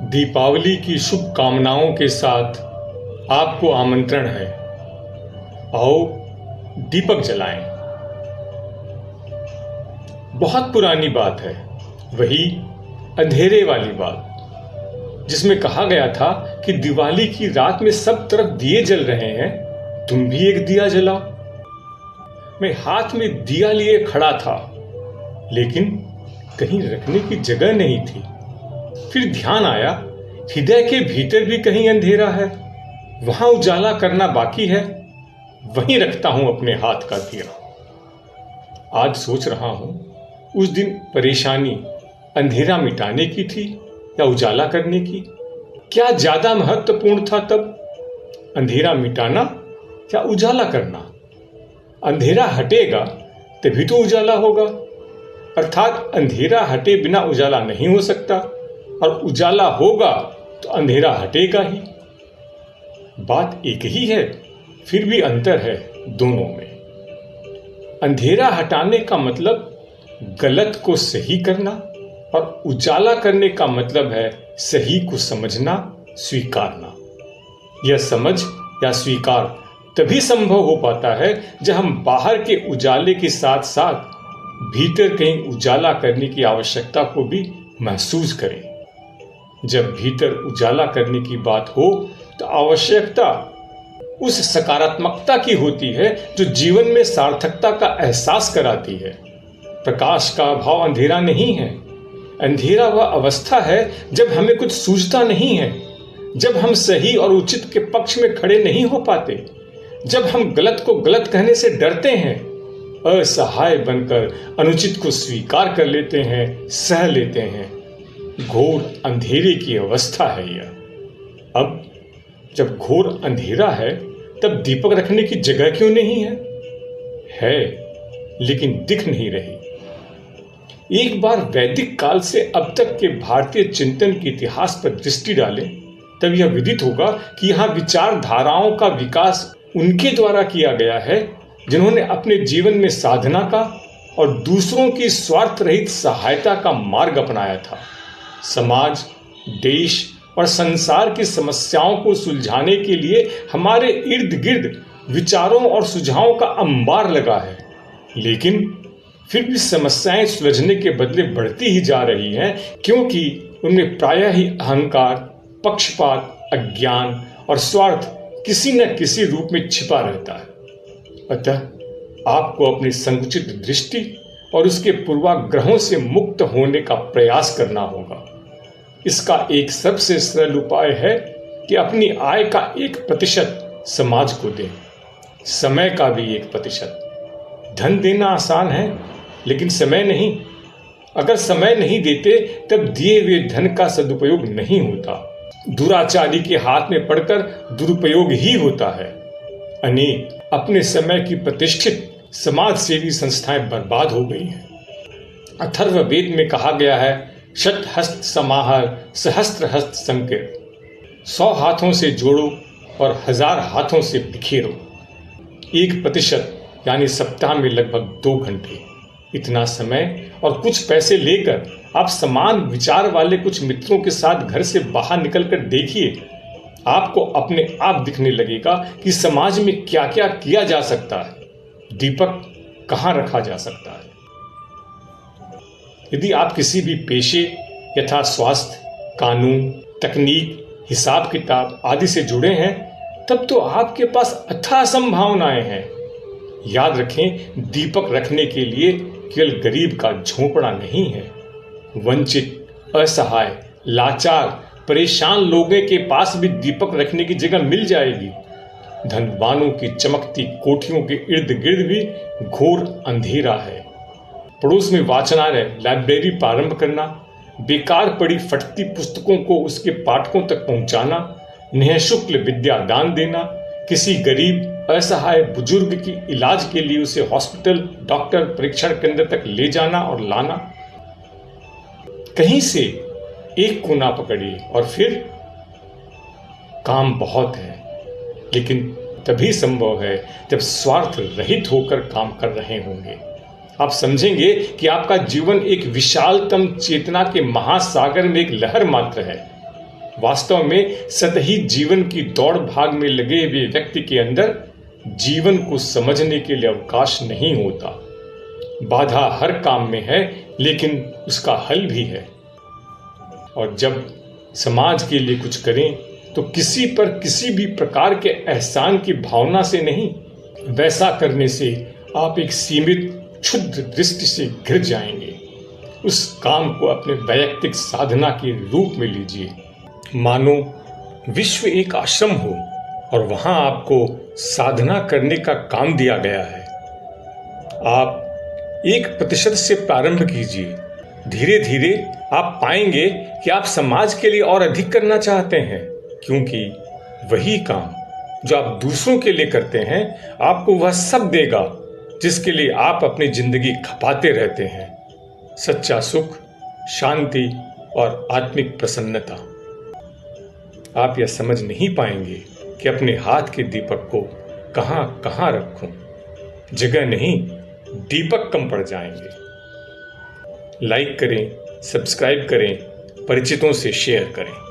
दीपावली की शुभकामनाओं के साथ आपको आमंत्रण है। आओ दीपक जलाएं। बहुत पुरानी बात है, वही अंधेरे वाली बात, जिसमें कहा गया था कि दिवाली की रात में सब तरफ दिए जल रहे हैं, तुम भी एक दिया जलाओ। मैं हाथ में दिया लिए खड़ा था, लेकिन कहीं रखने की जगह नहीं थी। फिर ध्यान आया, हृदय के भीतर भी कहीं अंधेरा है, वहां उजाला करना बाकी है। वहीं रखता हूं अपने हाथ का दिया। आज सोच रहा हूं, उस दिन परेशानी अंधेरा मिटाने की थी या उजाला करने की? क्या ज्यादा महत्वपूर्ण था तब, अंधेरा मिटाना या उजाला करना? अंधेरा हटेगा तभी तो उजाला होगा, अर्थात अंधेरा हटे बिना उजाला नहीं हो सकता, और उजाला होगा तो अंधेरा हटेगा ही। बात एक ही है, फिर भी अंतर है दोनों में। अंधेरा हटाने का मतलब गलत को सही करना, और उजाला करने का मतलब है सही को समझना, स्वीकारना। यह समझ या स्वीकार तभी संभव हो पाता है जब हम बाहर के उजाले के साथ साथ भीतर कहीं उजाला करने की आवश्यकता को भी महसूस करें। जब भीतर उजाला करने की बात हो तो आवश्यकता उस सकारात्मकता की होती है जो जीवन में सार्थकता का एहसास कराती है। प्रकाश का अभाव अंधेरा नहीं है। अंधेरा वह अवस्था है जब हमें कुछ सूझता नहीं है, जब हम सही और उचित के पक्ष में खड़े नहीं हो पाते, जब हम गलत को गलत कहने से डरते हैं, असहाय बनकर अनुचित को स्वीकार कर लेते हैं, सह लेते हैं। घोर अंधेरे की अवस्था है यह। अब जब घोर अंधेरा है तब दीपक रखने की जगह क्यों नहीं है? है, लेकिन दिख नहीं रही। एक बार वैदिक काल से अब तक के भारतीय चिंतन के इतिहास पर दृष्टि डालें, तब यह विदित होगा कि यहाँ विचारधाराओं का विकास उनके द्वारा किया गया है जिन्होंने अपने जीवन में साधना का और दूसरों की स्वार्थ रहित सहायता का मार्ग अपनाया था। समाज, देश और संसार की समस्याओं को सुलझाने के लिए हमारे इर्द गिर्द विचारों और सुझावों का अंबार लगा है, लेकिन फिर भी समस्याएं सुलझने के बदले बढ़ती ही जा रही हैं, क्योंकि उनमें प्रायः ही अहंकार, पक्षपात, अज्ञान और स्वार्थ किसी न किसी रूप में छिपा रहता है। अतः आपको अपनी संकुचित दृष्टि और उसके पूर्वाग्रहों से मुक्त होने का प्रयास करना होगा। इसका एक सबसे सरल उपाय है कि अपनी आय का 1% समाज को दें, समय का भी 1%। धन देना आसान है, लेकिन समय नहीं। अगर समय नहीं देते तब दिए हुए धन का सदुपयोग नहीं होता, दुराचारी के हाथ में पड़कर दुरुपयोग ही होता है। अनेक अपने समय की प्रतिष्ठित समाज सेवी संस्थाएं बर्बाद हो गई हैं। अथर्ववेद में कहा गया है, शत हस्त समाहर सहस्त्र हस्त संकीर्ण। 100 हाथों से जोड़ो और 1000 हाथों से बिखेरो। 1% यानी सप्ताह में लगभग 2 घंटे। इतना समय और कुछ पैसे लेकर आप समान विचार वाले कुछ मित्रों के साथ घर से बाहर निकलकर देखिए। आपको अपने आप दिखने लगेगा कि समाज में क्या क्या किया जा सकता है, दीपक कहाँ रखा जा सकता है। यदि आप किसी भी पेशे यथा स्वास्थ्य, कानून, तकनीक, हिसाब किताब आदि से जुड़े हैं, तब तो आपके पास अथाह संभावनाएं हैं। याद रखें, दीपक रखने के लिए केवल गरीब का झोंपड़ा नहीं है। वंचित, असहाय, लाचार, परेशान लोगों के पास भी दीपक रखने की जगह मिल जाएगी। धनवानों की चमकती कोठियों के इर्द गिर्द भी घोर अंधेरा है। पड़ोस में वाचनालय, लाइब्रेरी प्रारंभ करना, बेकार पड़ी फटती पुस्तकों को उसके पाठकों तक पहुंचाना, निःशुल्क विद्या दान देना, किसी गरीब असहाय बुजुर्ग की इलाज के लिए उसे हॉस्पिटल, डॉक्टर, परीक्षण केंद्र तक ले जाना और लाना। कहीं से एक कोना पकड़िए और फिर काम बहुत है, लेकिन तभी संभव है जब स्वार्थ रहित होकर काम कर रहे होंगे। आप समझेंगे कि आपका जीवन एक विशालतम चेतना के महासागर में एक लहर मात्र है। वास्तव में सतही जीवन की दौड़ भाग में लगे हुए व्यक्ति के अंदर जीवन को समझने के लिए अवकाश नहीं होता। बाधा हर काम में है, लेकिन उसका हल भी है। और जब समाज के लिए कुछ करें तो किसी पर किसी भी प्रकार के एहसान की भावना से नहीं, वैसा करने से आप एक सीमित क्षुद्र दृष्टि से घिर जाएंगे। उस काम को अपने वैयक्तिक साधना के रूप में लीजिए। मानो विश्व एक आश्रम हो और वहां आपको साधना करने का काम दिया गया है। आप 1% से प्रारंभ कीजिए। धीरे धीरे आप पाएंगे कि आप समाज के लिए और अधिक करना चाहते हैं, क्योंकि वही काम जो आप दूसरों के लिए करते हैं आपको वह सब देगा जिसके लिए आप अपनी जिंदगी खपाते रहते हैं। सच्चा सुख, शांति और आत्मिक प्रसन्नता। आप यह समझ नहीं पाएंगे कि अपने हाथ के दीपक को कहां कहां रखूं। जगह नहीं, दीपक कम पड़ जाएंगे। लाइक करें, सब्सक्राइब करें, परिचितों से शेयर करें।